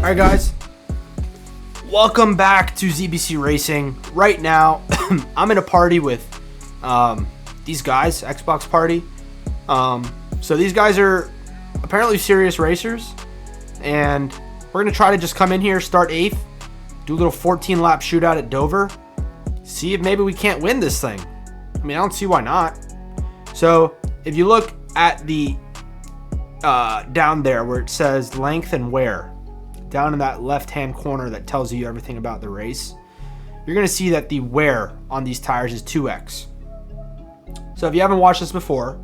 Alright guys, welcome back to ZBC Racing. Right now, I'm in a party with these guys, Xbox party. So these guys are apparently serious racers, and we're going to try to just come in here, start 8th, do a little 14-lap shootout at Dover, see if maybe we can't win this thing. I mean, I don't see why not. So if you look at the down there where it says length and wear, down in that left-hand corner that tells you everything about the race, you're going to see that the wear on these tires is 2x. So if you haven't watched this before,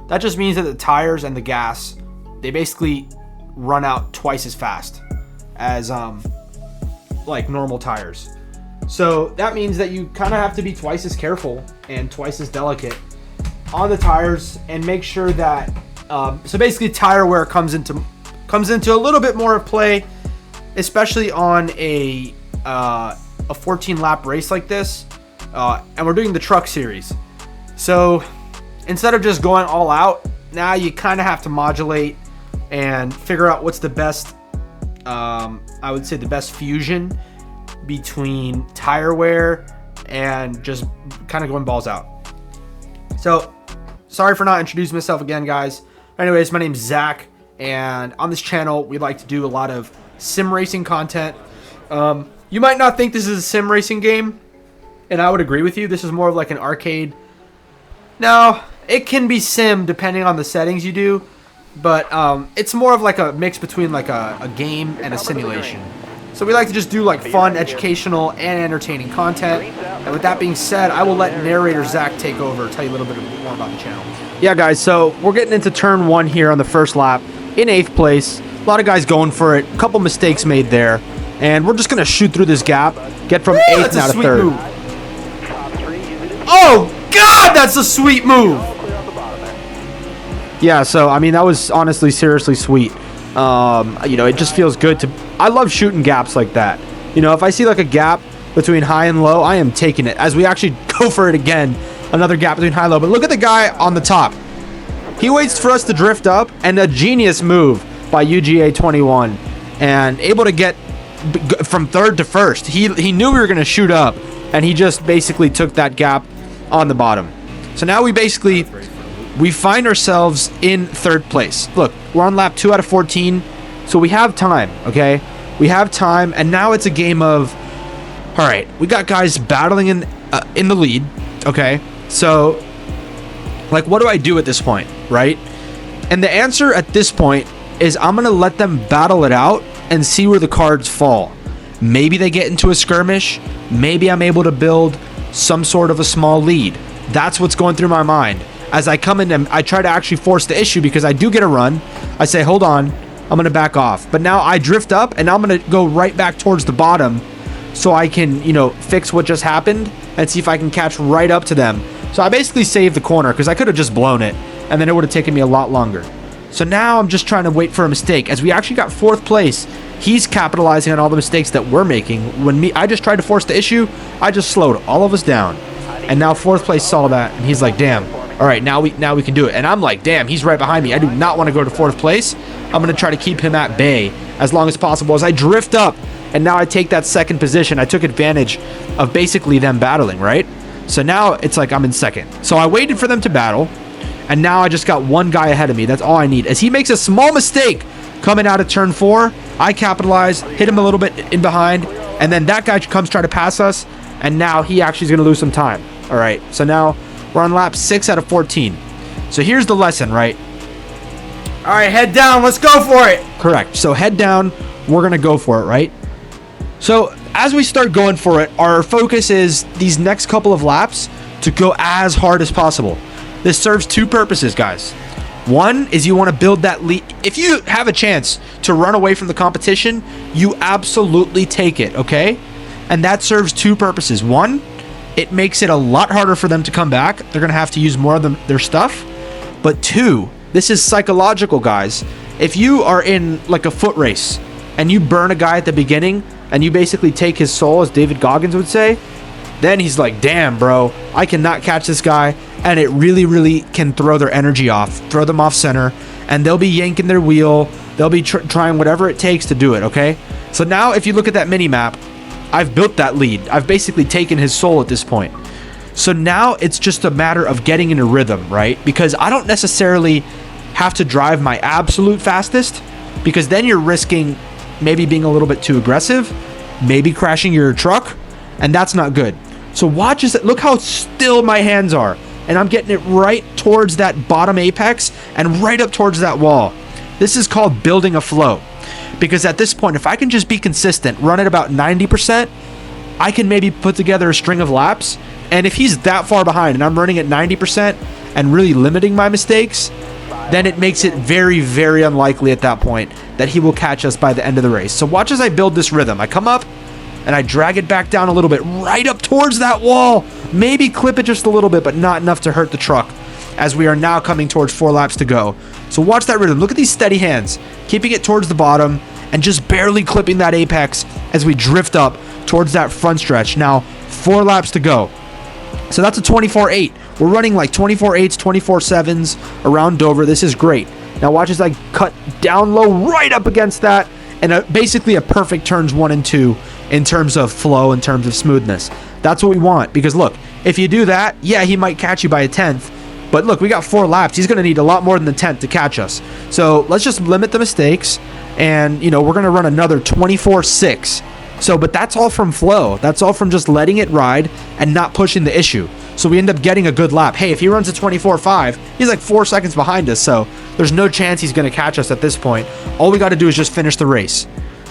that just means that the tires and the gas, they basically run out twice as fast as like normal tires. So that means that you kind of have to be twice as careful and twice as delicate on the tires and make sure that so basically tire wear comes into a little bit more of play, especially on a 14-lap race like this, and we're doing the truck series. So instead of just going all out, now you kind of have to modulate and figure out what's the best, I would say the best fusion between tire wear and just kind of going balls out. So sorry for not introducing myself again, guys. Anyways, my name's Zach, and on this channel, we like to do a lot of sim racing content. You might not think this is a sim racing game, and I would agree with you. This is more of like an arcade. Now, it can be sim depending on the settings you do, but it's more of like a mix between like a game and a simulation. So we like to just do like fun, educational, and entertaining content. And with that being said, I will let narrator Zach take over, tell you a little bit more about the channel. Yeah, guys, so we're getting into turn 1 here on the first lap in 8th place. A lot of guys going for it. A couple mistakes made there. And we're just going to shoot through this gap, get from 8th now to 3rd. Move. Oh, God, that's a sweet move. Yeah, so, I mean, that was honestly seriously sweet. You know, it just feels good to... I love shooting gaps like that. You know, if I see like a gap between high and low, I am taking it. As we actually go for it again, another gap between high and low. But look at the guy on the top. He waits for us to drift up, and a genius move by UGA 21, and able to get from 3rd to 1st. He knew we were going to shoot up, and he just basically took that gap on the bottom. So now we find ourselves in 3rd place. Look, we're on lap 2 out of 14, so we have time, okay? We have time, and now it's a game of, all right, we got guys battling in the lead, okay? So, like, what do I do at this point, right? And the answer at this point is I'm going to let them battle it out and see where the cards fall. Maybe they get into a skirmish. Maybe I'm able to build some sort of a small lead. That's what's going through my mind. As I come in and I try to actually force the issue because I do get a run. I say, hold on, I'm going to back off. But now I drift up and I'm going to go right back towards the bottom so I can, you know, fix what just happened and see if I can catch right up to them. So I basically saved the corner because I could have just blown it and then it would have taken me a lot longer. So now I'm just trying to wait for a mistake. As we actually got 4th place, he's capitalizing on all the mistakes that we're making. When I just tried to force the issue, I just slowed all of us down. And now 4th place saw that and he's like, damn. All right, now we can do it. And I'm like, damn, he's right behind me. I do not want to go to 4th place. I'm going to try to keep him at bay as long as possible as I drift up. And now I take that 2nd position. I took advantage of basically them battling, right? So now it's like I'm in 2nd. So I waited for them to battle. And now I just got one guy ahead of me. That's all I need. As he makes a small mistake coming out of turn 4, I capitalize, hit him a little bit in behind. And then that guy comes try to pass us. And now he actually is going to lose some time. All right, so now we're on lap 6 out of 14. So here's the lesson, right? All right, head down. Let's go for it. Correct. So head down. We're going to go for it, right? So as we start going for it, our focus is these next couple of laps to go as hard as possible. This serves 2 purposes, guys. One is you want to build that lead. If you have a chance to run away from the competition, you absolutely take it, okay? And that serves 2 purposes. One, it makes it a lot harder for them to come back. They're going to have to use more of their stuff. But 2, this is psychological, guys. If you are in like a foot race and you burn a guy at the beginning and you basically take his soul, as David Goggins would say, then he's like, damn, bro, I cannot catch this guy. And it really, really can throw their energy off, throw them off center, and they'll be yanking their wheel. They'll be trying whatever it takes to do it, okay? So now if you look at that mini map, I've built that lead. I've basically taken his soul at this point. So now it's just a matter of getting in a rhythm, right? Because I don't necessarily have to drive my absolute fastest, because then you're risking maybe being a little bit too aggressive, maybe crashing your truck, and that's not good. So watch this. Look how still my hands are, and I'm getting it right towards that bottom apex and right up towards that wall. This is called building a flow, because at this point, if I can just be consistent, run at about 90%, I can maybe put together a string of laps. And if he's that far behind and I'm running at 90% and really limiting my mistakes, then it makes it very, very unlikely at that point that he will catch us by the end of the race. So watch as I build this rhythm. I come up and I drag it back down a little bit, right up towards that wall. Maybe clip it just a little bit, but not enough to hurt the truck, as we are now coming towards 4 laps to go. So watch that rhythm. Look at these steady hands, keeping it towards the bottom and just barely clipping that apex as we drift up towards that front stretch. Now, 4 laps to go. So that's a 24.8. We're running like 24.8s, 24.7s around Dover. This is great. Now watch as I cut down low right up against that, and basically a perfect turns 1 and 2 in terms of flow, in terms of smoothness. That's what we want, because look, if you do that, yeah, he might catch you by a 10th, but look, we got 4 laps. He's going to need a lot more than the 10th to catch us. So let's just limit the mistakes, and we're going to run another 24.6. So, but that's all from flow. That's all from just letting it ride and not pushing the issue. So we end up getting a good lap. Hey, if he runs a 24.5, he's like 4 seconds behind us. So there's no chance he's going to catch us at this point. All we got to do is just finish the race.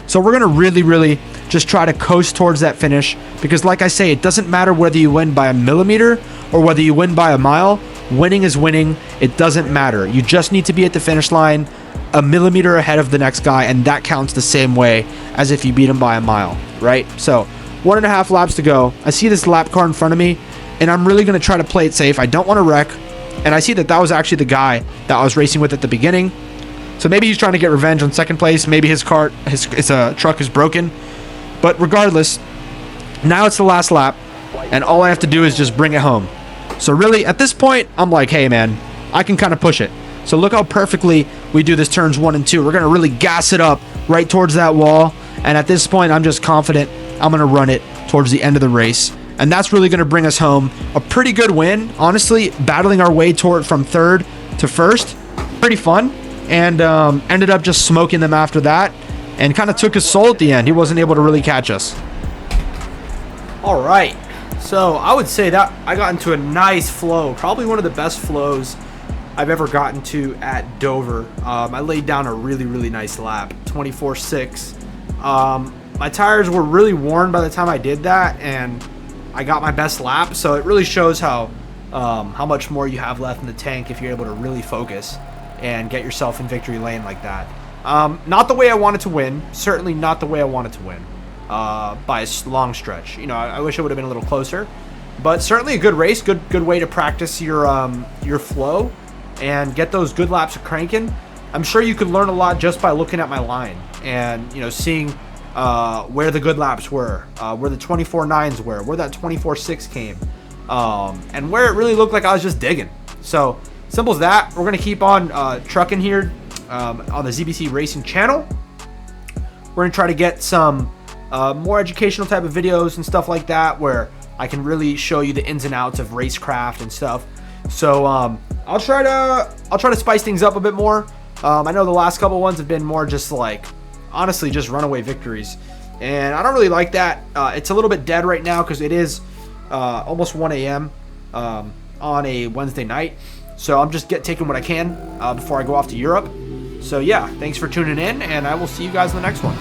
So we're going to really, really just try to coast towards that finish, because like I say, it doesn't matter whether you win by a millimeter or whether you win by a mile. Winning is winning. It doesn't matter. You just need to be at the finish line a millimeter ahead of the next guy, and that counts the same way as if you beat him by a mile, right? So 1.5 laps to go. I see this lap car in front of me, and I'm really going to try to play it safe. I don't want to wreck, and I see that was actually the guy that I was racing with at the beginning. So maybe he's trying to get revenge on second place. Maybe his truck is broken. But regardless, now it's the last lap, and all I have to do is just bring it home. So really, at this point, I'm like, hey man, I can kind of push it. So look how perfectly we do this turns 1 and 2. We're going to really gas it up right towards that wall. And at this point, I'm just confident I'm going to run it towards the end of the race. And that's really going to bring us home. A pretty good win. Honestly, battling our way from 3rd to 1st. Pretty fun. And ended up just smoking them after that. And kind of took his soul at the end. He wasn't able to really catch us. All right. So I would say that I got into a nice flow. Probably one of the best flows I've ever gotten to at Dover. I laid down a really, really nice lap, 24.6. My tires were really worn by the time I did that, and I got my best lap. So it really shows how much more you have left in the tank if you're able to really focus and get yourself in victory lane like that. Not the way I wanted to win. Certainly not the way I wanted to win by a long stretch. I wish it would have been a little closer, but certainly a good race. Good way to practice your flow and get those good laps cranking. I'm sure you could learn a lot just by looking at my line and seeing where the good laps were, where the 24.9s were, where that 24.6 came, and where it really looked like I was just digging. So simple as that. We're gonna keep on trucking here on the ZBC Racing channel. We're gonna try to get some more educational type of videos and stuff like that, where I can really show you the ins and outs of racecraft and stuff. So I'll try to spice things up a bit more. I know the last couple ones have been more just like, honestly, just runaway victories, and I don't really like that. It's a little bit dead right now because it is almost 1 a.m. On a Wednesday night, so I'm just taking what I can before I go off to Europe. So yeah, thanks for tuning in, and I will see you guys in the next one.